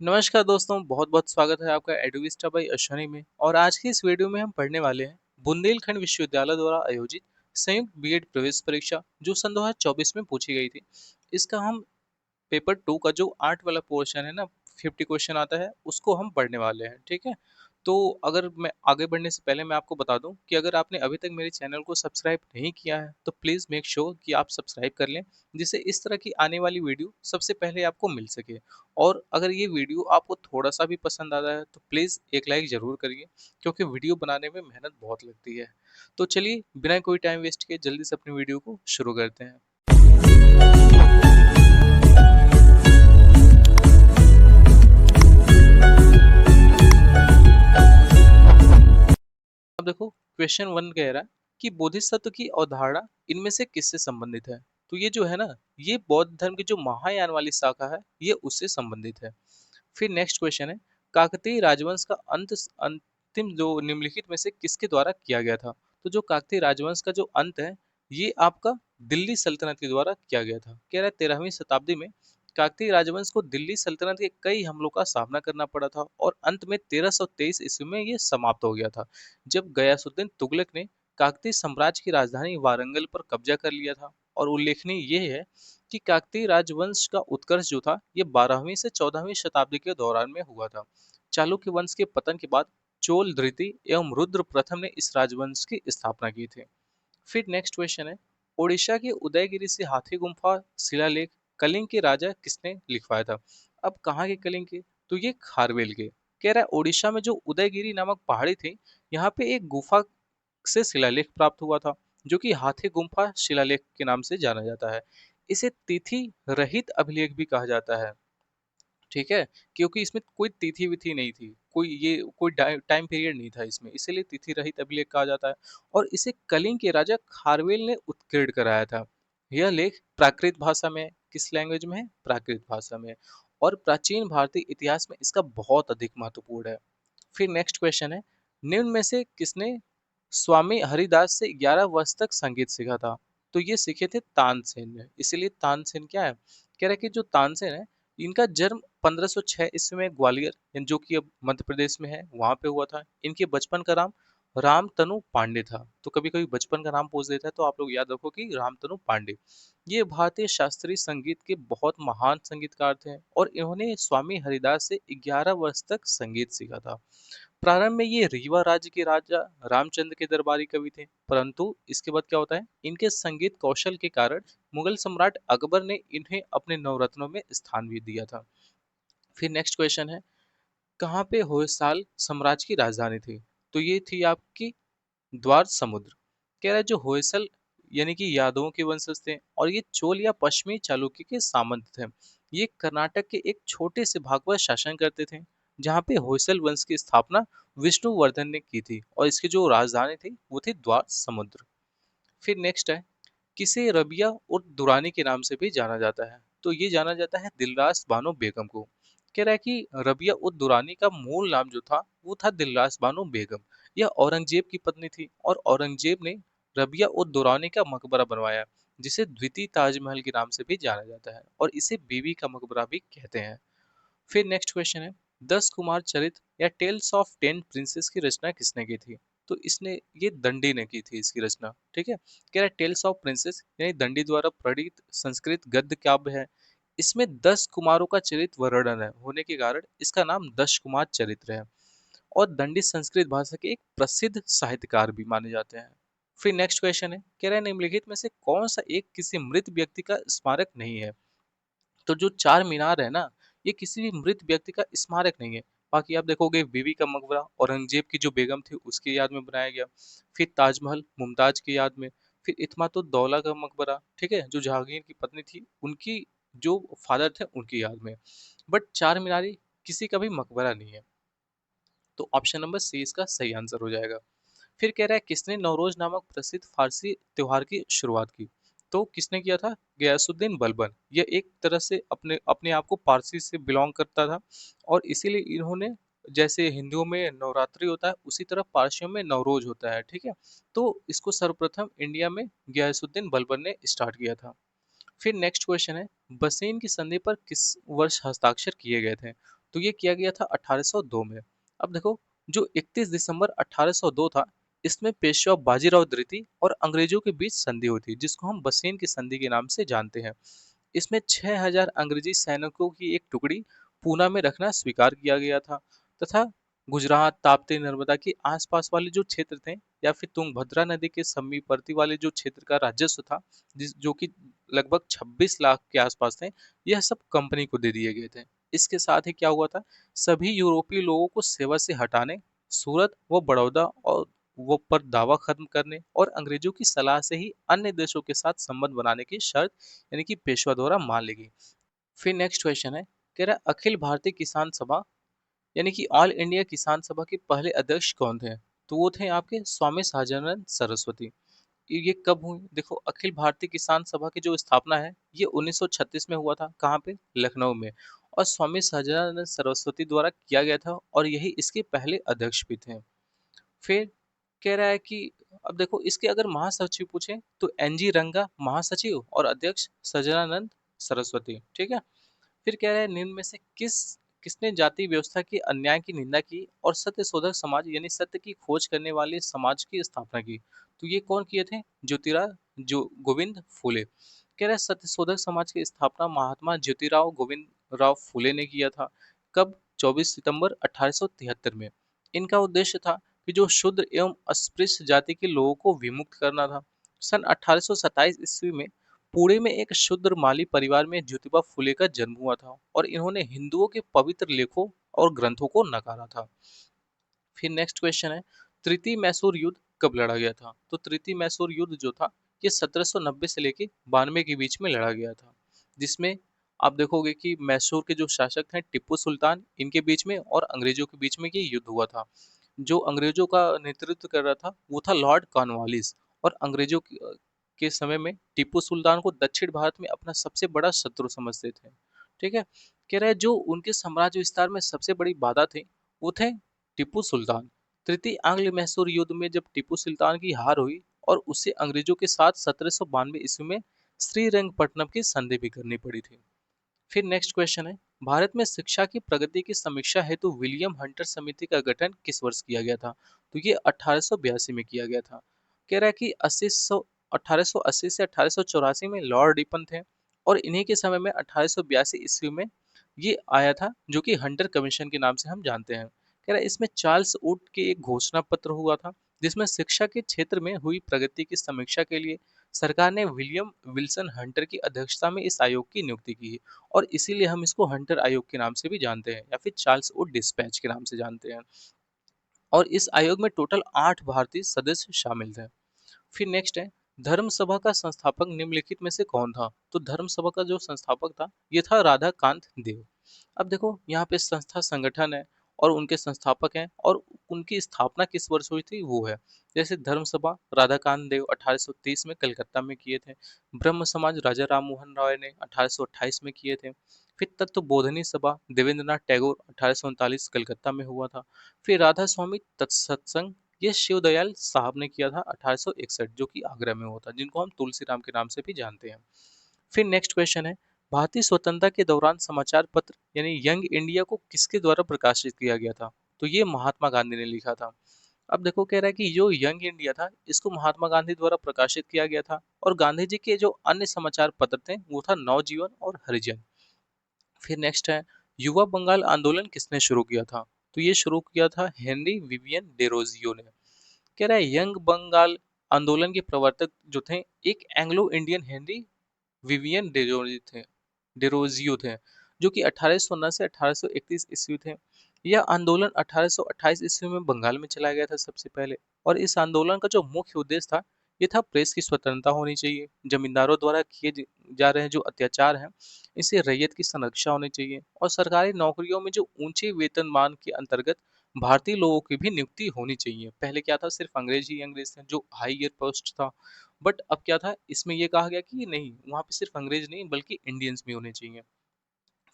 नमस्कार दोस्तों, बहुत बहुत स्वागत है आपका एडुविस्टा बाई अश्वनी में। और आज की इस वीडियो में हम पढ़ने वाले हैं बुंदेलखंड विश्वविद्यालय द्वारा आयोजित संयुक्त बीएड प्रवेश परीक्षा जो सन 2024 में पूछी गई थी। इसका हम पेपर 2 का जो आर्ट वाला पोर्शन है ना, 50 क्वेश्चन आता है, उसको हम पढ़ने वाले हैं। ठीक है, तो अगर मैं आगे बढ़ने से पहले मैं आपको बता दूं कि अगर आपने अभी तक मेरे चैनल को सब्सक्राइब नहीं किया है तो प्लीज़ मेक श्योर कि आप सब्सक्राइब कर लें, जिससे इस तरह की आने वाली वीडियो सबसे पहले आपको मिल सके। और अगर ये वीडियो आपको थोड़ा सा भी पसंद आता है तो प्लीज़ एक लाइक ज़रूर करिए, क्योंकि वीडियो बनाने में मेहनत बहुत लगती है। तो चलिए बिना कोई टाइम वेस्ट किए जल्दी से अपनी वीडियो को शुरू करते हैं। अब देखो, क्वेश्चन वन कह रहा है कि बोधिसत्व की अवधारणा इनमें से किससे संबंधित है। तो ये जो है ना, ये बौद्ध धर्म की जो महायान वाली शाखा है ये उससे संबंधित है। फिर नेक्स्ट क्वेश्चन है, काकतीय राजवंश का अंत अंतिम जो निम्नलिखित में से किसके द्वारा किया गया था। तो जो काकतीय राजवंश का जो अंत है ये आपका दिल्ली सल्तनत के द्वारा किया गया था। कह रहा है 13वीं शताब्दी में काकतीय राजवंश को दिल्ली सल्तनत के कई हमलों का सामना करना पड़ा था और अंत में 1323 ईस्वी में ये समाप्त हो गया था, जब गयासुद्दीन तुगलक ने काकतीय साम्राज्य की राजधानी वारंगल पर कब्जा कर लिया था। और उल्लेखनीय ये है कि काकतीय राजवंश का उत्कर्ष जो था ये 12वीं से 14वीं शताब्दी के दौरान में हुआ था। चालुक्य वंश के पतन के बाद चोल धृति एवं रुद्र प्रथम ने इस राजवंश की स्थापना की थी। फिर नेक्स्ट क्वेश्चन है, ओडिशा के उदयगिरी से हाथी गुम्फा शिलालेख कलिंग के राजा किसने लिखवाया था। अब कहाँ के कलिंग के, तो ये खारवेल के। कह रहा है ओडिशा में जो उदयगिरी नामक पहाड़ी थी, यहाँ पे एक गुफा से शिलालेख प्राप्त हुआ था जो कि हाथी गुम्फा शिलालेख के नाम से जाना जाता है। इसे तिथि रहित अभिलेख भी कहा जाता है। ठीक है, क्योंकि इसमें कोई तिथि विथि नहीं थी, कोई टाइम पीरियड नहीं था इसमें, इसीलिए तिथि रहित अभिलेख कहा जाता है। और इसे कलिंग के राजा खारवेल ने उत्कीर्ण कराया था। यह लेख प्राकृत भाषा में, किस लैंग्वेज में है, प्राकृत भाषा में। और प्राचीन भारतीय इतिहास में इसका बहुत अधिक महत्वपूर्ण है। फिर नेक्स्ट क्वेश्चन है, निम्न में से किसने स्वामी हरिदास से 11 वर्ष तक संगीत सीखा था। तो ये सीखे थे तानसेन ने, इसीलिए तानसेन क्या है, कह रहा है कि जो तानसेन है इनका जन्म 1506 ईस्वी में ग्वालियर जो कि अब मध्य प्रदेश में है वहां पे हुआ था। इनके बचपन का नाम रामतनु पांडे था। तो कभी कभी बचपन का नाम पूछ देता है तो आप लोग याद रखो कि रामतनु पांडे। ये भारतीय शास्त्रीय संगीत के बहुत महान संगीतकार थे और इन्होंने स्वामी हरिदास से 11 वर्ष तक संगीत सीखा था। प्रारंभ में ये रीवा राज्य के राजा रामचंद्र के दरबारी कवि थे, परंतु इसके बाद क्या होता है, इनके संगीत कौशल के कारण मुगल सम्राट अकबर ने इन्हें अपने नवरत्नों में स्थान भी दिया था। फिर नेक्स्ट क्वेश्चन है, कहाँ पे होयसाल साम्राज्य की राजधानी थी। तो ये थी आपकी द्वार समुद्र। कह रहा है जो होयसल यानी कि यादवों के वंशज थे और ये चोल या पश्चिमी चालुक्य के सामंत थे। ये कर्नाटक के एक छोटे से भाग पर शासन करते थे, जहाँ पे होयसल वंश की स्थापना विष्णुवर्धन ने की थी और इसकी जो राजधानी थी वो थी द्वार समुद्र। फिर नेक्स्ट है, किसे रबिया उर्द दुरानी के नाम से भी जाना जाता है। तो ये जाना जाता है दिलरास बानो बेगम को। कह रहा है कि रबिया उद दुरानी का मूल नाम जो था वो था दिलरास बानो बेगम। यह औरंगजेब की पत्नी थी और औरंगजेब ने रबिया उद दुरानी का मकबरा बनवाया, जिसे द्वितीय ताजमहल के नाम से भी जाना जाता है और इसे बीबी का मकबरा भी कहते हैं। फिर नेक्स्ट क्वेश्चन है, 10 कुमार चरित या टेल्स ऑफ 10 प्रिंसेस की रचना किसने की थी। तो इसने ये दंडी ने की थी इसकी रचना। ठीक है, कह रहा है टेल्स ऑफ प्रिंसेस यानी दंडी द्वारा प्रणीत संस्कृत गद्य काव्य है। इसमें 10 कुमारों का चरित्र वर्णन है होने के कारण इसका नाम 10 कुमार चरित्र है। और दंडी संस्कृत भाषा के एक प्रसिद्ध साहित्यकार भी माने जाते हैं। फिर नेक्स्ट क्वेश्चन है, कह रहा है निम्नलिखित में से कौन सा एक किसी मृत व्यक्ति का स्मारक नहीं है। तो जो चार मीनार है ना, ये किसी भी मृत व्यक्ति का स्मारक नहीं है। बाकी आप देखोगे बीबी का मकबरा औरंगजेब की जो बेगम थी उसकी याद में बनाया गया, फिर ताजमहल मुमताज की याद में, फिर इत्मातुद्दौला का मकबरा, ठीक है, जो जहांगीर की पत्नी थी उनकी जो फादर थे उनकी याद में। बट चार मीनारी किसी का भी मकबरा नहीं है। तो ऑप्शन नंबर सी इसका सही आंसर हो जाएगा। फिर कह रहा है किसने नवरोज नामक प्रसिद्ध फारसी त्योहार की शुरुआत की। तो किसने किया था, गयासुद्दीन बलबन। यह एक तरह से अपने अपने आप को पारसी से बिलोंग करता था और इसीलिए इन्होंने, जैसे हिंदुओं में नवरात्रि होता है उसी तरह पारसियों में नवरोज होता है। ठीक है, तो इसको सर्वप्रथम इंडिया में गयासुद्दीन बलबन ने स्टार्ट किया था। फिर नेक्स्ट क्वेश्चन है, बसेन की संधि पर किस वर्ष हस्ताक्षर किए गए थे। तो ये किया गया था 1802 में। अब देखो, जो 31 दिसंबर 1802 था, इसमें पेशवा बाजीराव द्वितीय और अंग्रेजों के बीच संधि हुई थी, जिसको हम बसेन की संधि के नाम से जानते हैं। इसमें 6000 अंग्रेजी सैनिकों की एक टुकड़ी पूना में रखना स्वीकार किया गया था, तथा गुजरात, ताप्ती, नर्मदा के आसपास वाले जो क्षेत्र थे, या फिर तुंगभद्रा नदी के समीपवर्ती वाले जो क्षेत्र का राजस्व था, जिस जो कि लगभग 26 लाख के आसपास थे, यह सब कंपनी को दे दिए गए थे। इसके साथ ही क्या हुआ था, सभी यूरोपीय लोगों को सेवा से हटाने, सूरत व बड़ौदा और वो पर दावा खत्म करने और अंग्रेजों की सलाह से ही अन्य देशों के साथ संबंध बनाने की शर्त यानी कि पेशवा द्वारा मान ली गई। फिर नेक्स्ट क्वेश्चन है, कह रहा है अखिल भारतीय किसान सभा यानी कि ऑल इंडिया किसान सभा के पहले अध्यक्ष कौन थे? तो वो थे आपके स्वामी सहजानंद सरस्वती। ये कब हुई? देखो, अखिल भारतीय किसान सभा की जो स्थापना है, ये 1936 में हुआ था। कहाँ पे? लखनऊ में। और स्वामी सहजानंद सरस्वती द्वारा किया गया था, और यही इसके पहले अध्यक्ष भी थे। फिर कह रहा है कि अब देखो, इसके अगर महासचिव पूछे तो एनजी रंगा महासचिव और अध्यक्ष सजनानंद सरस्वती। ठीक है। फिर कह रहा है निम्न में से किसने जाति व्यवस्था के अन्याय की निंदा की और सत्य शोधक समाज यानी सत्य की खोज करने वाले समाज की स्थापना की? तो ये कौन किए थे? ज्योतिराव जो गोविंद फूले। कह रहा है सत्य शोधक समाज की स्थापना महात्मा ज्योतिराव गोविंद राव फूले ने किया था। कब? 24 सितंबर 1873 में। इनका उद्देश्य था कि जो शूद्र एवं अस्पृश्य जाति के लोगों को विमुक्त करना था। सन 1827 ईस्वी में पुणे में एक शूद्र माली परिवार में ज्योतिबा फुले का जन्म हुआ था, और इन्होंने हिंदुओं के पवित्र लेखों और ग्रंथों को नकारा था। फिर नेक्स्ट क्वेश्चन है, तृतीय मैसूर युद्ध कब लड़ा गया था? तो तृतीय मैसूर युद्ध जो था, ये 1790 से लेके 92 के बीच में लड़ा गया था, जिसमें आप देखोगे कि मैसूर के जो शासक थे टिप्पू सुल्तान, इनके बीच में और अंग्रेजों के बीच में ये युद्ध हुआ था। जो अंग्रेजों का नेतृत्व कर रहा था वो था लॉर्ड कॉर्नवालिस, और अंग्रेजों के समय में टीपू सुल्तान को दक्षिण भारत में अपना सबसे बड़ा शत्रु समझते थे। ठीक है। कह रहे हैं जो उनके साम्राज्य विस्तार में सबसे बड़ी बाधा थी, वो थे टीपू सुल्तान। तृतीय आंग्ल मैसूर युद्ध में जब टीपू सुल्तान की हार हुई और उसे अंग्रेजों के साथ 1792 ईस्वी में श्रीरंगपट्टनम की संधि भी करनी पड़ी थी। फिर नेक्स्ट क्वेश्चन है, भारत में शिक्षा की प्रगति की समीक्षा हेतु विलियम हंटर समिति का गठन किस वर्ष किया गया था? तो ये 1882 में किया गया था। कह रहा है कि 1880 से 1884 में लॉर्ड रिपन थे, और इन्हीं के समय में 1882 ईस्वी में ये आया था, जो कि हंटर कमीशन के नाम से हम जानते हैं। कह रहा है इसमें चार्ल्स वुड के एक घोषणा पत्र हुआ था, जिसमें शिक्षा के क्षेत्र में हुई प्रगति की समीक्षा के लिए सरकार ने विलियम विल्सन हंटर की अध्यक्षता में इस आयोग की नियुक्ति की, और इसीलिए हम इसको हंटर आयोग के नाम से भी जानते हैं, या फिर चार्ल्स वुड डिस्पैच के नाम से जानते हैं। और इस आयोग में टोटल 8 भारतीय सदस्य शामिल थे। फिर नेक्स्ट है, धर्म सभा का संस्थापक निम्नलिखित में से कौन था? तो धर्म सभा का जो संस्थापक था, ये था राधा कांत देव। अब देखो, यहाँ पे संस्था संगठन है और उनके संस्थापक हैं, और उनकी स्थापना किस वर्ष हुई थी वो है। जैसे धर्म सभा राधा कांत देव 1830 में कलकत्ता में किए थे। ब्रह्म समाज राजा राम मोहन रॉय ने 1828 में किए थे। फिर तत्व बोधनी सभा देवेंद्रनाथ टैगोर 1839 कलकत्ता में हुआ था। फिर राधा स्वामी तत्सत्संग, ये शिव दयाल साहब ने किया था 1861, जो कि आगरा में हुआ था, जिनको हम तुलसीराम के नाम से भी जानते हैं। फिर नेक्स्ट क्वेश्चन है, भारतीय स्वतंत्रता के दौरान समाचार पत्र यानी यंग इंडिया को किसके द्वारा प्रकाशित किया गया था? तो ये महात्मा गांधी ने लिखा था। अब देखो, कह रहा है कि जो यंग इंडिया था, इसको महात्मा गांधी द्वारा प्रकाशित किया गया था, और गांधी जी के जो अन्य समाचार पत्र थे वो था नवजीवन और हरिजन। फिर नेक्स्ट है, युवा बंगाल आंदोलन किसने शुरू किया था? तो ये शुरू किया था हेनरी विवियन डेरोजियो ने। कह रहा है यंग बंगाल आंदोलन के प्रवर्तक जो थे, एक Anglo Indian Henry Vivian Derozio थे, जो कि 1819 से 1831 ईस्वी थे। यह आंदोलन 1828 ईस्वी में बंगाल में चलाया गया था सबसे पहले, और इस आंदोलन का जो मुख्य उद्देश्य था, ये था प्रेस की स्वतंत्रता होनी चाहिए, जमींदारों द्वारा किए जा रहे जो अत्याचार हैं, इससे रैयत की संरक्षा होनी चाहिए, और सरकारी नौकरियों में जो ऊंचे वेतनमान के अंतर्गत भारतीय लोगों की भी नियुक्ति होनी चाहिए। पहले क्या था, सिर्फ अंग्रेज ही अंग्रेज थे, जो हाईयर पोस्ट था। बट अब क्या था, इसमें ये कहा गया कि नहीं, वहां पे सिर्फ अंग्रेज नहीं बल्कि इंडियंस भी होने चाहिए।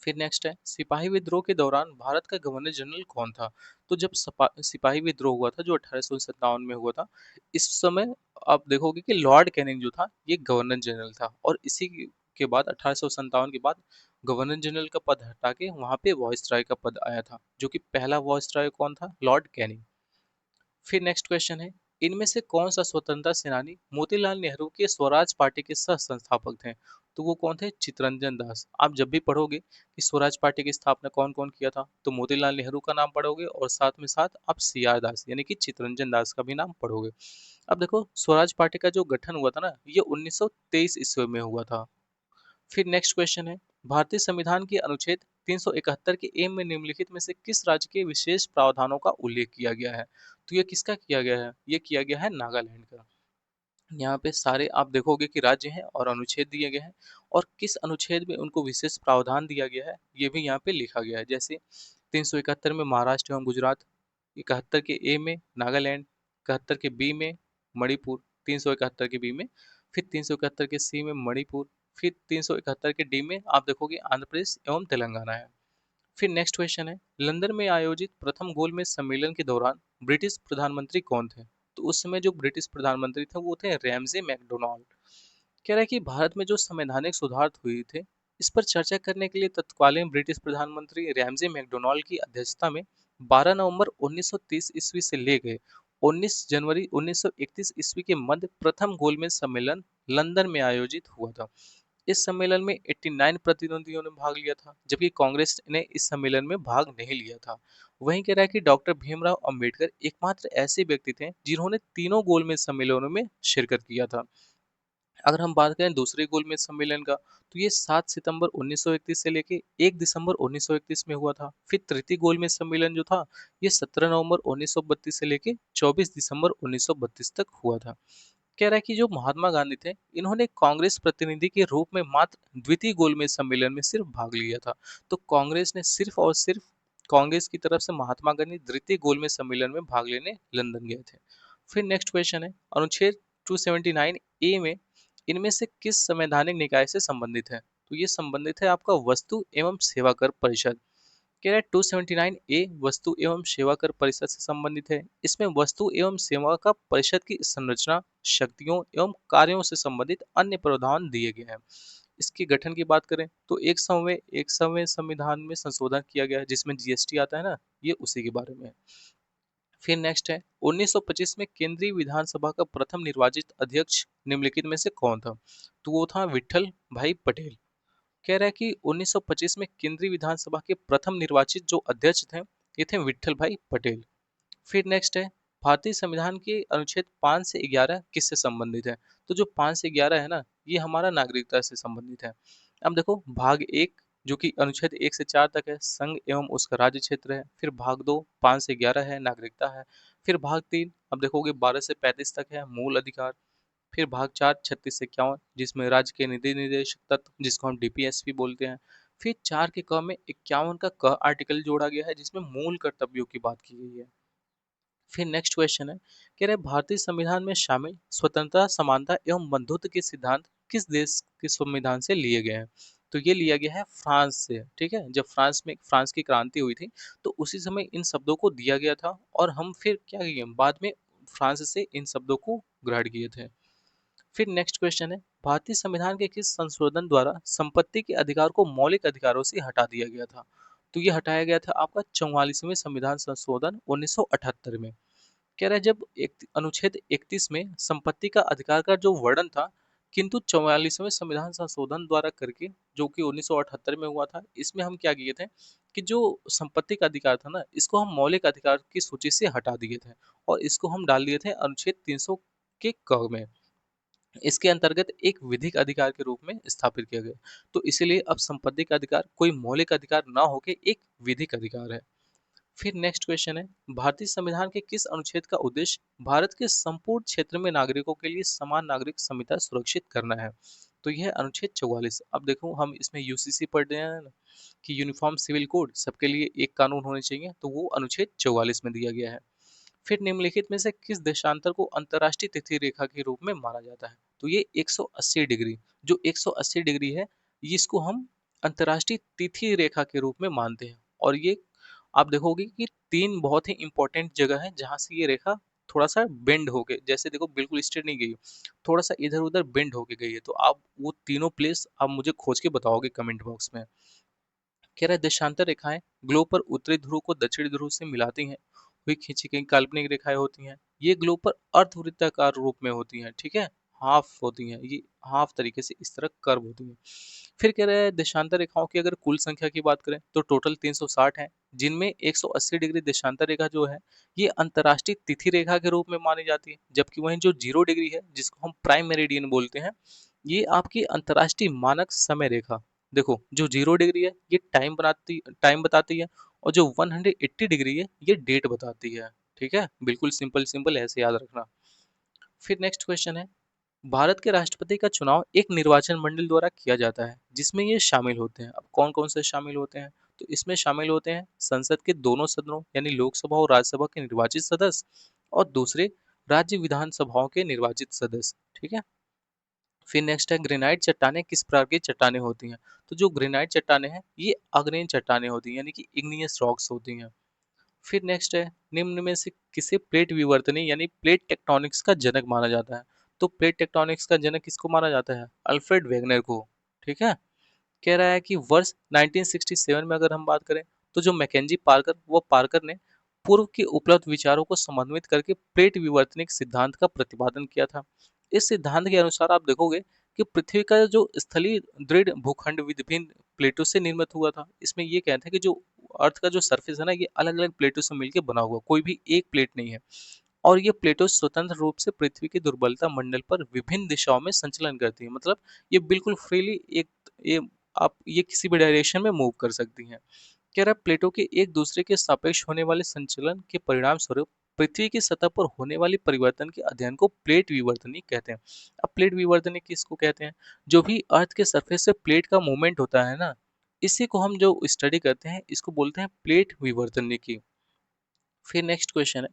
फिर नेक्स्ट है, सिपाही विद्रोह के दौरान भारत का गवर्नर जनरल कौन था? तो जब सिपाही विद्रोह हुआ था, जो 1857 में हुआ था, इस समय आप देखोगे कि लॉर्ड कैनिंग जो था, ये गवर्नर जनरल था, और इसी के बाद 1857 के बाद गवर्नर जनरल का पद हटा के वहां पे वॉइसरॉय का पद आया था, जो कि पहला वॉइसरॉय कौन था? Lord Canning. फिर नेक्स्ट क्वेश्चन है, इनमें से कौन सा स्वतंत्रता सेनानी मोतीलाल नेहरू के स्वराज पार्टी के सह संस्थापक थे? तो वो कौन थे? चित्तरंजन दास। आप जब भी पढ़ोगे कि स्वराज पार्टी की स्थापना कौन कौन किया था, तो मोतीलाल नेहरू का नाम पढ़ोगे और साथ में साथ आप सी आर दास यानी कि चित्तरंजन दास का भी नाम पढ़ोगे। अब देखो, स्वराज पार्टी का जो गठन हुआ था ना, ये 1923 ईस्वी में हुआ था। फिर नेक्स्ट क्वेश्चन है, भारतीय संविधान के अनुच्छेद 371 के ए में निम्नलिखित में से किस राज्य के विशेष प्रावधानों का उल्लेख किया गया है? तो ये किसका किया गया है? ये किया गया है नागालैंड का। यहाँ पे सारे आप देखोगे कि राज्य हैं और अनुच्छेद दिए गए हैं, और किस अनुच्छेद में उनको विशेष प्रावधान दिया गया है ये भी यहाँ पे लिखा गया है। जैसे 371 में महाराष्ट्र एवं गुजरात, 71 के ए में नागालैंड, 71 के बी में मणिपुर, 371 के बी में, फिर 371 के सी में मणिपुर, फिर 371 के डी में आप देखोगे आंध्र प्रदेश एवं तेलंगाना है। फिर नेक्स्ट क्वेश्चन है, लंदन में आयोजित प्रथम गोलमेज सम्मेलन के दौरान ब्रिटिश प्रधानमंत्री कौन थे? तो उस समय जो ब्रिटिश प्रधानमंत्री थे वो थे रैमजे मैकडोनाल्ड। कह रहा है कि भारत में जो संवैधानिक सुधार हुए थे, इस पर चर्चा करने के लिए तत्कालीन ब्रिटिश प्रधानमंत्री रैमजे मैकडोनाल्ड की अध्यक्षता में 12 नवंबर 1930 ईस्वी से लेकर 19 जनवरी 1931 ईस्वी के मध्य प्रथम गोलमेज सम्मेलन लंदन में आयोजित हुआ था। इस सम्मेलन में 89 प्रतिनिधियों ने भाग लिया था, जबकि कांग्रेस ने इस सम्मेलन में भाग नहीं लिया था। वहीं कह रहा है कि डॉक्टर भीमराव अंबेडकर एकमात्र ऐसे व्यक्ति थे जिन्होंने तीनों गोलमेज सम्मेलनों में शिरकत किया था। अगर हम बात करें दूसरे गोलमेज सम्मेलन का, तो ये 7 सितंबर 1931 से लेके 1 दिसंबर 1931 में हुआ था। फिर तृतीय गोलमेज सम्मेलन जो था, ये 17 नवंबर 1932 से लेके 24 दिसंबर 1932 तक हुआ था। कह रहा है कि जो महात्मा गांधी थे, इन्होंने कांग्रेस प्रतिनिधि के रूप में मात्र द्वितीय गोलमेज सम्मेलन में सिर्फ भाग लिया था। तो कांग्रेस ने सिर्फ और सिर्फ, कांग्रेस की तरफ से महात्मा गांधी द्वितीय गोलमेज सम्मेलन में भाग लेने लंदन गए थे। फिर नेक्स्ट क्वेश्चन है, अनुच्छेद 279 ए में इनमें से किस संवैधानिक निकाय से संबंधित है? तो ये संबंधित है आपका वस्तु एवं सेवा कर परिषद। कह रहा है 279 ए वस्तु एवं सेवा कर परिषद से संबंधित है। इसमें वस्तु एवं सेवा का परिषद की संरचना, शक्तियों एवं कार्यों से संबंधित अन्य प्रावधान दिए गए हैं। इसके गठन की बात करें तो एक सौवें संविधान में संशोधन किया गया है, जिसमें जीएसटी आता है ना, ये उसी के बारे में है। फिर नेक्स्ट है, 1925 में केंद्रीय विधानसभा का प्रथम निर्वाचित अध्यक्ष निम्नलिखित में से कौन था? तो वो था विठल भाई पटेल। कह रहा है कि 1925 में केंद्रीय विधानसभा के प्रथम निर्वाचित जो अध्यक्ष थे, ये थे विठल भाई पटेल। फिर नेक्स्ट है, भारतीय संविधान के अनुच्छेद 5 से 11 किससे संबंधित है? तो जो 5 से 11 है ना, ये हमारा नागरिकता से संबंधित है। अब देखो, भाग एक जो कि अनुच्छेद 1 से 4 तक है, संघ एवं उसका राज्य क्षेत्र है। फिर भाग 2 5 से 11 है, नागरिकता है। फिर भाग 3 अब देखोगे 12 से 35 तक है, मूल अधिकार। फिर भाग 4 36 से 51 जिसमें राज्य के निधि निर्देशक तत्व, जिसको हम डीपीएसपी बोलते हैं। फिर 4 के क में 51 का क आर्टिकल जोड़ा गया है, जिसमें मूल कर्तव्यों की बात की गई है। फिर नेक्स्ट क्वेश्चन है, कह रहे भारतीय संविधान में शामिल स्वतंत्रता, समानता एवं बंधुत्व के सिद्धांत किस देश के संविधान से लिए गए हैं? तो ये लिया गया है फ्रांस से। ठीक है, जब फ्रांस की क्रांति हुई थी, तो उसी समय इन शब्दों को दिया गया था, और हम फिर क्या किए बाद में फ्रांस से इन शब्दों को ग्रहण किए थे। फिर नेक्स्ट क्वेश्चन है, भारतीय संविधान के किस संशोधन द्वारा संपत्ति के अधिकार को मौलिक अधिकारों से हटा दिया गया था? तो ये हटाया गया था आपका 44वें संविधान संशोधन 1978 में। कह रहा है जब एक अनुच्छेद 31 में संपत्ति का अधिकार का जो वर्णन था, किंतु 44वें संविधान संशोधन द्वारा करके, जो कि 1978 में हुआ था, इसमें हम क्या किए थे कि जो संपत्ति का अधिकार था ना, इसको हम मौलिक अधिकार की सूची से हटा दिए थे, और इसको हम डाल दिए थे अनुच्छेद 300 के क में। इसके अंतर्गत एक विधिक अधिकार के रूप में स्थापित किया गया। तो इसीलिए अब संपत्ति का अधिकार कोई मौलिक अधिकार ना होके एक विधिक अधिकार है। फिर नेक्स्ट क्वेश्चन है, भारतीय संविधान के किस अनुच्छेद का उद्देश्य भारत के संपूर्ण क्षेत्र में नागरिकों के लिए समान नागरिक संहिता सुरक्षित करना है? तो यह अनुच्छेद 44। अब देखो, हम इसमें यूसीसी पढ़ रहे हैं ना, कि यूनिफॉर्म सिविल कोड सबके लिए एक कानून होने चाहिए, तो वो अनुच्छेद 44 में दिया गया है। फिर निम्नलिखित में से किस देशांतर को अंतर्राष्ट्रीय तिथि रेखा के रूप में माना जाता है? तो ये 180 डिग्री, जो 180 डिग्री है, ये इसको हम अंतर्राष्ट्रीय तिथि रेखा के रूप में मानते हैं। और ये आप देखोगे कि तीन बहुत ही इंपॉर्टेंट जगह है जहां से ये रेखा थोड़ा सा बेंड होके, जैसे देखो बिल्कुल स्ट्रेट नहीं गई, थोड़ा सा इधर उधर बेंड होके गई है। तो आप वो तीनों प्लेस आप मुझे खोज के बताओगे कमेंट बॉक्स में। कह रहा है देशांतर रेखाएं ग्लोब पर उत्तरी ध्रुव को दक्षिणी ध्रुव से मिलाती हैं हुई खींची गई काल्पनिक रेखाएं होती हैं। ये ग्लोब पर अर्धवृत्ताकार रूप में होती हैं, ठीक है, हाफ होती हैं ये, हाफ तरीके से इस तरह कर्व होती हैं। फिर कह रहे हैं देशांतर रेखाओं की अगर कुल संख्या की बात करें तो टोटल 360 है, जिनमें 180 डिग्री देशांतर रेखा जो है ये अंतर्राष्ट्रीय तिथि रेखा के रूप में मानी जाती है, जबकि वहीं जो 0 डिग्री है जिसको हम प्राइम मेरिडियन बोलते हैं, ये आपकी अंतर्राष्ट्रीय मानक समय रेखा। देखो जो 0 डिग्री है ये टाइम बताती है, और जो 180 डिग्री है ये डेट बताती है। ठीक है, बिल्कुल सिंपल सिंपल ऐसे याद रखना। फिर नेक्स्ट क्वेश्चन है, भारत के राष्ट्रपति का चुनाव एक निर्वाचन मंडल द्वारा किया जाता है जिसमें ये शामिल होते हैं। अब कौन कौन से शामिल होते हैं, तो इसमें शामिल होते हैं संसद के दोनों सदनों यानी लोकसभा और राज्यसभा के निर्वाचित सदस्य, और दूसरे राज्य विधानसभाओं के निर्वाचित सदस्य। ठीक है। फिर नेक्स्ट है ग्रेनाइट चट्टानें किस प्रकार की चट्टानें होती हैं, तो जो ग्रेनाइट चट्टानें हैं ये अग्नेय चट्टानें होती हैं यानी कि इग्नियस रॉक्स होती हैं। फिर नेक्स्ट है निम्न में से किसे प्लेट विवर्तनी यानी प्लेट टेक्टोनिक्स का जनक माना जाता है, तो प्लेट टेक्टोनिक्स का जनक किसको माना जाता है, अल्फ्रेड वेगनर को। ठीक है। कह रहा है कि वर्ष 1967 में अगर हम बात करें तो जो मैकेंजी पार्कर, वो पार्कर ने पूर्व के उपलब्ध विचारों को समन्वित करके प्लेट विवर्तनिक सिद्धांत का प्रतिपादन किया था। इस सिद्धांत के अनुसार आप देखोगे कि पृथ्वी का जो स्थलीय दृढ़ भूखंड विभिन्न प्लेटों से निर्मित हुआ था। इसमें ये कहते हैं कि जो अर्थ का जो सरफेस है ना ये अलग अलग प्लेटों से मिलकर बना हुआ, कोई भी एक प्लेट नहीं है। और ये प्लेटो स्वतंत्र रूप से पृथ्वी की दुर्बलता मंडल पर विभिन्न दिशाओं में संचलन करती है, मतलब ये बिल्कुल फ्रीली एक ये आप ये किसी भी डायरेक्शन में मूव कर सकती हैं। कह रहा है प्लेटों के एक दूसरे के सापेक्ष होने वाले संचलन के परिणाम स्वरूप पृथ्वी की सतह पर होने वाली परिवर्तन के अध्ययन को प्लेट विवर्तनिक कहते हैं। अब प्लेट विवर्तनिक किसको कहते हैं, जो भी अर्थ के सरफेस से प्लेट का मूवमेंट होता है ना, इसी को हम जो स्टडी करते हैं इसको बोलते हैं प्लेट विवर्तनिकी। फिर नेक्स्ट क्वेश्चन है,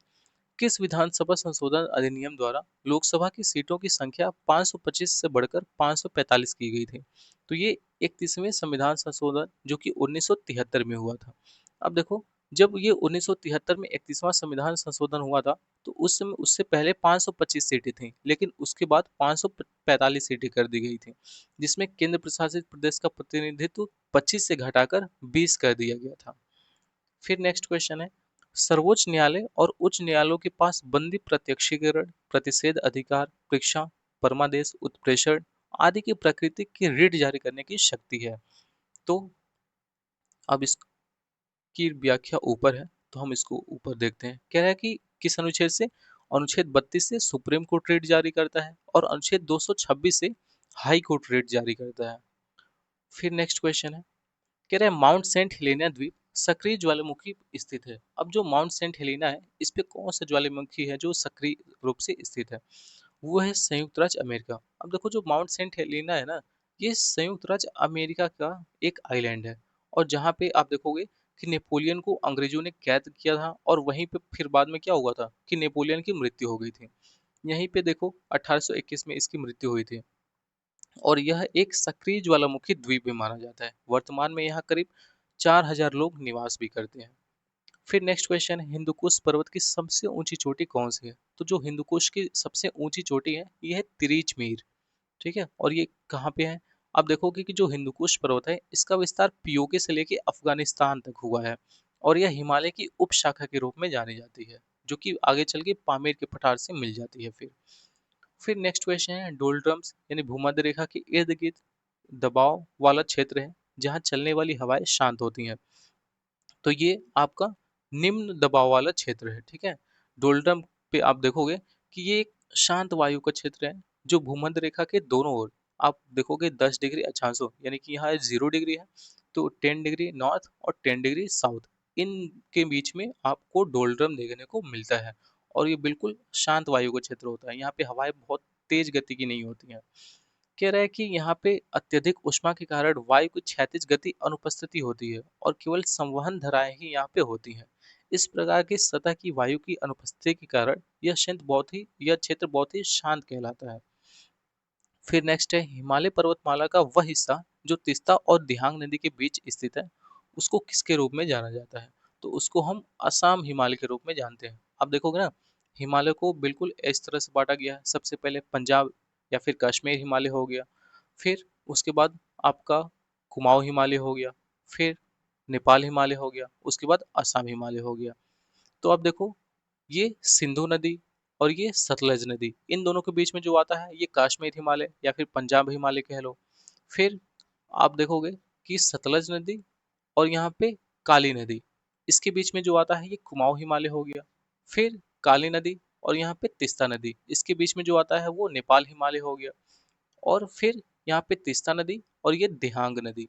किस विधानसभा संशोधन अधिनियम द्वारा लोकसभा की सीटों की संख्या 525 से बढ़कर 545 की गई थी, तो ये 31वें संविधान संशोधन जो कि 1973 में हुआ था। अब देखो जब ये 1973 में 31वां संविधान संशोधन हुआ था तो उस समय उससे पहले 525 सीटें थी, लेकिन उसके बाद 545 सीटें कर दी गई थी, जिसमें केंद्र प्रशासित प्रदेश का प्रतिनिधित्व 25 से घटाकर 20 कर दिया गया था। फिर नेक्स्ट क्वेश्चन है, सर्वोच्च न्यायालय और उच्च न्यायालयों के पास बंदी प्रत्यक्षीकरण, प्रतिषेध अधिकार, परीक्षा, परमादेश, उत्प्रेषण आदि की प्रकृति की रिट जारी करने की शक्ति है। तो अब इसकी व्याख्या ऊपर है, तो हम इसको ऊपर देखते हैं। कह रहा है कि किस अनुच्छेद से, अनुच्छेद 32 से सुप्रीम कोर्ट रिट जारी करता है और अनुच्छेद 226 से हाई कोर्ट रिट जारी करता है। फिर नेक्स्ट क्वेश्चन है, कह रहे हैं माउंट सेंट हेलेना द्वीप सक्रिय ज्वालामुखी स्थित है। अब जो माउंट सेंट हेलेना है इस पे कौन सा ज्वालामुखी है जो सक्रिय रूप से स्थित है, वो है संयुक्त राज्य अमेरिका। अब देखो जो माउंट सेंट हेलेना है ना, ये संयुक्त राज्य अमेरिका का एक आइलैंड है, और जहाँ पे आप देखोगे कि नेपोलियन को अंग्रेजों ने कैद किया था, और वहीं पे फिर बाद में क्या हुआ था कि नेपोलियन की मृत्यु हो गई थी। यहीं पे देखो 1821 में इसकी मृत्यु हुई थी, और यह एक सक्रिय ज्वालामुखी द्वीप भी माना जाता है। वर्तमान में यहाँ करीब 4000 लोग निवास भी करते हैं। फिर नेक्स्ट क्वेश्चन है, हिंदुकुश पर्वत की सबसे ऊंची चोटी कौन सी है, तो जो हिंदुकुश की सबसे ऊंची चोटी है ये है तिरीच मीर। ठीक है, और ये कहाँ पे है, आप देखोगे कि जो हिंदुकुश पर्वत है इसका विस्तार पीओके से लेके अफगानिस्तान तक हुआ है, और यह हिमालय की उप शाखा के रूप में जानी जाती है, जो कि आगे चल के पामीर के पठार से मिल जाती है। फिर नेक्स्ट क्वेश्चन है, डोलड्रम्स यानी भूमध्य रेखा के इर्द गिर्द दबाव वाला क्षेत्र है जहाँ चलने वाली हवाएं शांत होती हैं, तो ये आपका निम्न दबाव वाला क्षेत्र है। ठीक है, डोलड्रम पे आप देखोगे कि ये एक शांत वायु का क्षेत्र है जो भूमध्य रेखा के दोनों ओर आप देखोगे 10 डिग्री अक्षांशों यानी कि यहाँ 0 डिग्री है, तो 10 डिग्री नॉर्थ और 10 डिग्री साउथ इनके बीच में आपको डोलड्रम देखने को मिलता है, और ये बिल्कुल शांत वायु का क्षेत्र होता है। यहाँ पे हवाएं बहुत तेज गति की नहीं होती हैं। कह रहा है कि यहाँ पे अत्यधिक उष्मा के कारण वायु की क्षैतिज गति अनुपस्थिति होती है, और केवल संवहन धाराएं ही यहाँ पे होती हैं। इस प्रकार की सतह की वायु की अनुपस्थिति के कारण यह क्षेत्र बहुत ही शांत कहलाता है। फिर नेक्स्ट है, हिमालय पर्वतमाला का वह हिस्सा जो तीस्ता और दिहांग नदी के बीच स्थित है उसको किसके रूप में जाना जाता है, तो उसको हम असम हिमालय के रूप में जानते हैं। आप देखोगे ना हिमालय को बिल्कुल इस तरह से बांटा गया है। सबसे पहले पंजाब या फिर कश्मीर हिमालय हो गया, फिर उसके बाद आपका कुमाऊं हिमालय हो गया, फिर नेपाल हिमालय हो गया, उसके बाद असम हिमालय हो गया। तो आप देखो, ये सिंधु नदी और ये सतलज नदी, इन दोनों के बीच में जो आता है ये कश्मीर हिमालय या फिर पंजाब हिमालय कह लो। फिर आप देखोगे कि सतलज नदी और यहाँ पे काली नदी, इसके बीच में जो आता है ये कुमाऊं हिमालय हो गया। फिर काली नदी और यहाँ पे तिस्ता नदी, इसके बीच में जो आता है वो नेपाल हिमालय हो गया। और फिर यहाँ पे तिस्ता नदी और ये दिहांग नदी,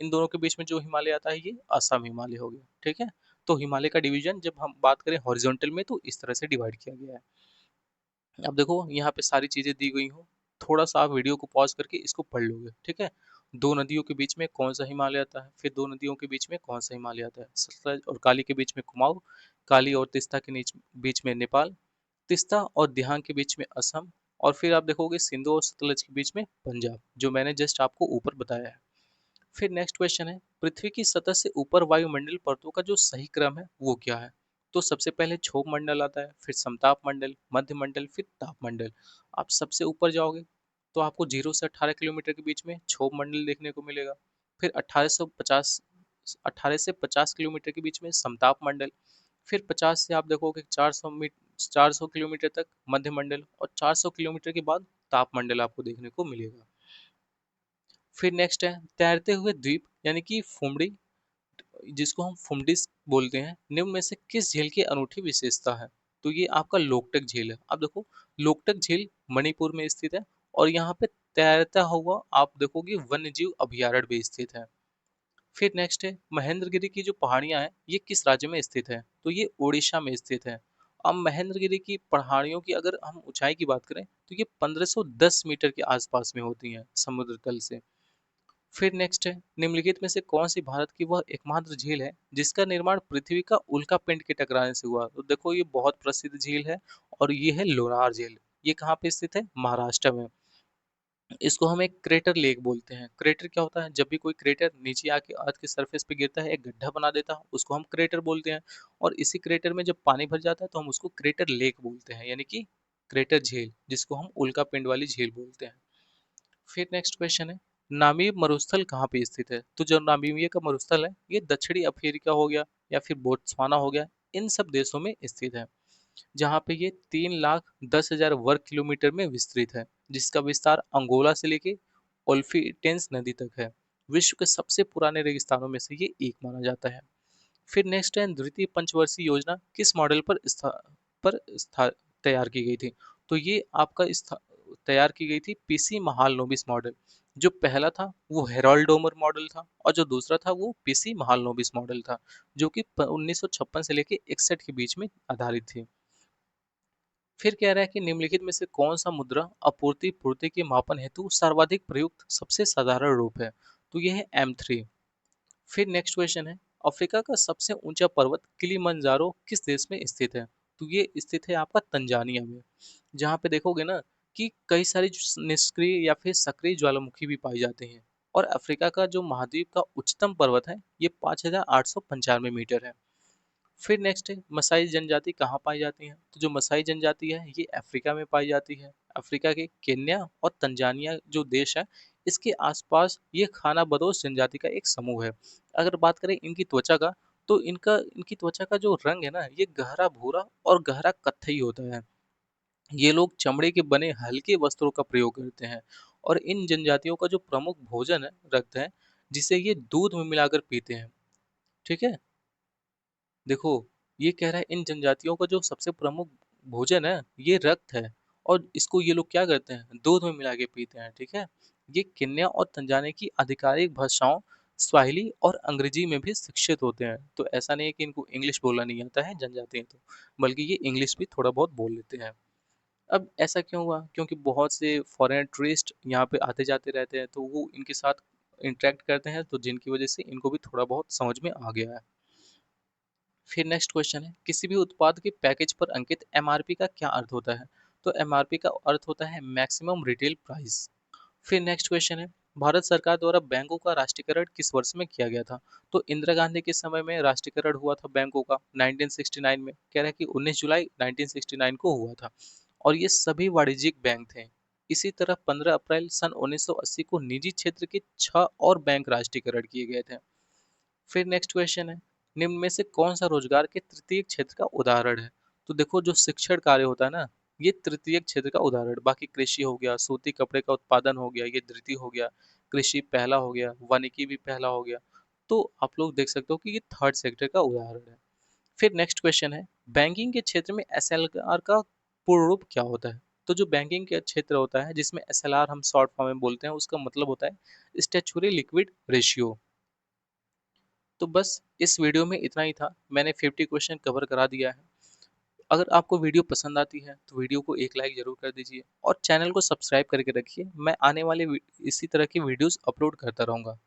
इन दोनों के बीच में जो हिमालय आता है ये असम हिमालय हो गया। ठीक है, तो हिमालय का डिवीजन जब हम बात करें हॉरिजॉन्टल में तो इस तरह से डिवाइड किया गया है। अब देखो यहाँ पे सारी चीजें दी गई हो, थोड़ा सा आप वीडियो को पॉज करके इसको पढ़ लोगे। ठीक है, दो नदियों के बीच में कौन सा हिमालय आता है, फिर दो नदियों के बीच में कौन सा हिमालय आता है, सतलज और काली के बीच में कुमाऊं, काली और तिस्ता के बीच में नेपाल, तिस्ता और दिहांग के बीच में असम, और फिर आप देखोगे सिंधु और सतलज के बीच में पंजाब, जो मैंने जस्ट आपको ऊपर बताया है। फिर नेक्स्ट क्वेश्चन है, पृथ्वी की सतह से ऊपर वायुमंडल परतों का जो सही क्रम है वो क्या है। तो सबसे पहले क्षोभ मंडल आता है, फिर समताप मंडल, मध्य मंडल, फिर ताप मंडल। आप सबसे ऊपर जाओगे तो आपको 0 से 18 किलोमीटर के बीच में क्षोभ मंडल देखने को मिलेगा। फिर 18 से 50 किलोमीटर के बीच में समताप मंडल। फिर 50 से आप देखोगे 400 किलोमीटर तक मध्य मंडल, और 400 किलोमीटर के बाद ताप मंडल आपको देखने को मिलेगा। फिर नेक्स्ट है तैरते हुए द्वीप यानी कि फुमडी, जिसको हम फुमडिस बोलते हैं, निम्न में से किस झील की अनूठी विशेषता है। तो ये आपका लोकटक झील है। अब देखो, लोकटक झील मणिपुर में स्थित है, और यहाँ पे तैरता हुआ आप देखोगे वन्य जीव अभयारण्य भी स्थित है। फिर नेक्स्ट है महेंद्रगिरी की जो पहाड़ियां हैं ये किस राज्य में स्थित है। तो ये उड़ीसा में स्थित है। अब महेंद्रगिरी की पहाड़ियों की अगर हम ऊंचाई की बात करें तो ये 1510 मीटर के आसपास में होती हैं समुद्र तल से। फिर नेक्स्ट है निम्नलिखित में से कौन सी भारत की वह एकमात्र झील है जिसका निर्माण पृथ्वी का उल्का पिंड के टकराने से हुआ। तो देखो ये बहुत प्रसिद्ध झील है, और ये है लोनार झील। ये कहाँ पे स्थित है, महाराष्ट्र में। इसको हम एक क्रेटर लेक बोलते हैं। क्रेटर क्या होता है, जब भी कोई क्रेटर नीचे आके अर्थ के सरफेस पे गिरता है, एक गड्ढा बना देता है, उसको हम क्रेटर बोलते हैं। और इसी क्रेटर में जब पानी भर जाता है तो हम उसको क्रेटर लेक बोलते हैं, यानी कि क्रेटर झील, जिसको हम उल्का पिंड वाली झील बोलते हैं। फिर नेक्स्ट क्वेश्चन है, नामीब मरुस्थल कहाँ पे स्थित है। तो जो नामीबिया का मरुस्थल है ये दक्षिणी अफ्रीका हो गया या फिर बोत्सवाना हो गया, इन सब देशों में स्थित है, जहाँ पे ये 3,10,000 वर्ग किलोमीटर में विस्तृत है, जिसका विस्तार अंगोला से लेके ओल्फिटेंस नदी तक है। विश्व के सबसे पुराने रेगिस्तानों में से ये एक माना जाता है। फिर नेक्स्ट है द्वितीय पंचवर्षीय योजना किस मॉडल पर तैयार की गई थी। तो ये आपका तैयार की गई थी पीसी महालनोबिस मॉडल। जो पहला था वो हेरोल्ड डोमर मॉडल था, और जो दूसरा था वो पीसी महालनोबिस मॉडल था, जो कि 1956 से लेके 61 के बीच में आधारित थी। फिर कह रहा है कि निम्नलिखित में से कौन सा मुद्रा आपूर्ति पूर्ति के मापन हेतु सर्वाधिक प्रयुक्त सबसे साधारण रूप है। तो ये है M3। फिर नेक्स्ट क्वेश्चन है, अफ्रीका का सबसे ऊंचा पर्वत किलिमंजारो किस देश में स्थित है। तो ये स्थित है आपका तंजानिया में, जहाँ पे देखोगे ना कि कई सारी निष्क्रिय या फिर सक्रिय ज्वालामुखी भी पाई जाते हैं। और अफ्रीका का जो महाद्वीप का उच्चतम पर्वत है ये 5,895 मीटर है। फिर नेक्स्ट है मसाई जनजाति कहाँ पाई जाती है। तो जो मसाई जनजाति है ये अफ्रीका में पाई जाती है। अफ्रीका के केन्या और तंजानिया जो देश है, इसके आसपास ये खाना बदोश जनजाति का एक समूह है। अगर बात करें इनकी त्वचा का, तो इनकी त्वचा का जो रंग है ना ये गहरा भूरा और गहरा कत्थई होता है। ये लोग चमड़े के बने हल्के वस्त्रों का प्रयोग करते हैं। और इन जनजातियों का जो प्रमुख भोजन है रक्त है, जिसे ये दूध में मिलाकर पीते हैं। ठीक है, देखो ये कह रहा है इन जनजातियों का जो सबसे प्रमुख भोजन है ये रक्त है, और इसको ये लोग क्या करते हैं, दूध में मिला के पीते हैं। ठीक है, ये केन्या और तंजानिया की आधिकारिक भाषाओं स्वाहिली और अंग्रेजी में भी शिक्षित होते हैं। तो ऐसा नहीं है कि इनको इंग्लिश बोलना नहीं आता है जनजाति हैं तो, बल्कि ये इंग्लिश भी थोड़ा बहुत बोल लेते हैं। अब ऐसा क्यों हुआ, क्योंकि बहुत से फॉरेन टूरिस्ट यहाँ पे आते जाते रहते हैं, तो वो इनके साथ इंटरेक्ट करते हैं, तो जिनकी वजह से इनको भी थोड़ा बहुत समझ में आ गया है। फिर नेक्स्ट क्वेश्चन है, किसी भी उत्पाद के पैकेज पर अंकित एमआरपी का क्या अर्थ होता है। तो एमआरपी का अर्थ होता है मैक्सिमम रिटेल प्राइस। फिर नेक्स्ट क्वेश्चन है, भारत सरकार द्वारा बैंकों का राष्ट्रीयकरण किस वर्ष में किया गया था? तो इंदिरा गांधी के समय में राष्ट्रीयकरण हुआ था बैंकों का 1969 में। कह रहा है कि 19 जुलाई 1969 को हुआ था और ये सभी वाणिज्यिक बैंक थे। इसी तरह 15 अप्रैल सन 1980 को निजी क्षेत्र के 6 और बैंक राष्ट्रीयकरण किए गए थे। फिर नेक्स्ट क्वेश्चन है, निम्न में से कौन सा रोजगार के तृतीय क्षेत्र का उदाहरण है? तो देखो जो शिक्षण कार्य होता है ना, ये तृतीय क्षेत्र का उदाहरण। बाकी कृषि हो गया, सूती कपड़े का उत्पादन हो गया, ये द्वितीय हो गया। कृषि पहला हो गया, वानिकी भी पहला हो गया। तो आप लोग देख सकते हो कि ये थर्ड सेक्टर का उदाहरण है। फिर नेक्स्ट क्वेश्चन है, बैंकिंग के क्षेत्र में एसएलआर का पूर्ण रूप क्या होता है? तो जो बैंकिंग का क्षेत्र होता है जिसमें एसएलआर हम शॉर्ट फॉर्म में बोलते हैं, उसका मतलब होता है स्टैचुरी लिक्विड रेशियो। तो बस इस वीडियो में इतना ही था। मैंने 50 क्वेश्चन कवर करा दिया है। अगर आपको वीडियो पसंद आती है तो वीडियो को एक लाइक जरूर कर दीजिए और चैनल को सब्सक्राइब करके रखिए। मैं आने वाले इसी तरह की वीडियोस अपलोड करता रहूँगा।